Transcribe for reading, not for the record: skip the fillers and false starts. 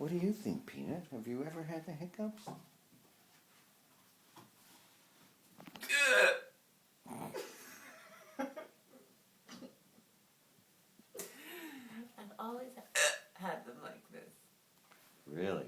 What do you think, Peanut? Have you ever had the hiccups? I've always had them like this. Really?